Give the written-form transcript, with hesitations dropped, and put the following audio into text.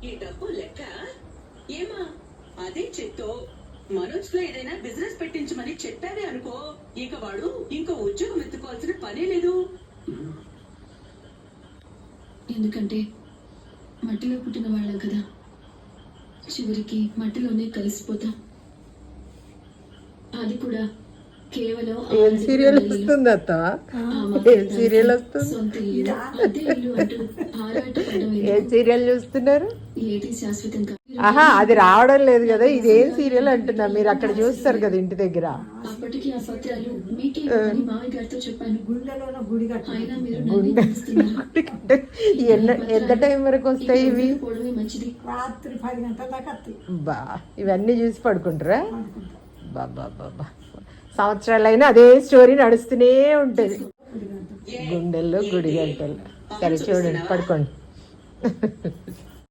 ఈ డబ్బు లెక్క ఏమా అదే చెత్తో మనోజ్ లో ఏదైనా బిజినెస్ పెట్టించమని చెప్పావే అనుకో, ఇక వాడు ఇంకో ఉద్యోగం ఎత్తుకోవాల్సిన పనే లేదు. ఎందుకంటే మట్టిలో పుట్టిన వాళ్ళం కదా, చివరికి మట్టిలోనే కలిసిపోతాం. అది కూడా కేవలం ఏం సీరియల్ వస్తుంది అత్త? ఏం సీరియల్ వస్తుంది? సొంత ఇల్లు, అద్దె ఇల్లు అంటూ ఆరాటపడడం ఏం సీరియల్ చూస్తున్నారు? ఏది శాశ్వతం కాదు. ఆహా, అది రావడం లేదు కదా, ఇది ఏం సీరియల్ అంటున్నా. మీరు అక్కడ చూస్తారు కదా ఇంటి దగ్గర. అప్పటికి ఆ పత్రాలు మీకే ఇవ్వమని మామయ్య గారితో చెప్పాను. అయినా మీరు నన్ను నమ్ముతున్నారు. ఎంత టైం వరకు వస్తాయి ఇవి? పోవడమే మంచిది. రాత్రి 10 గంటల దాకా బా, ఇవన్నీ చూసి పడుకుంటారా? బాబా బాబా, సంవత్సరాలైనా అదే స్టోరీ నడుస్తూనే ఉంటుంది. గుండెల్లో గుడి గంటలు. సరే చూడండి, పడుకోండి.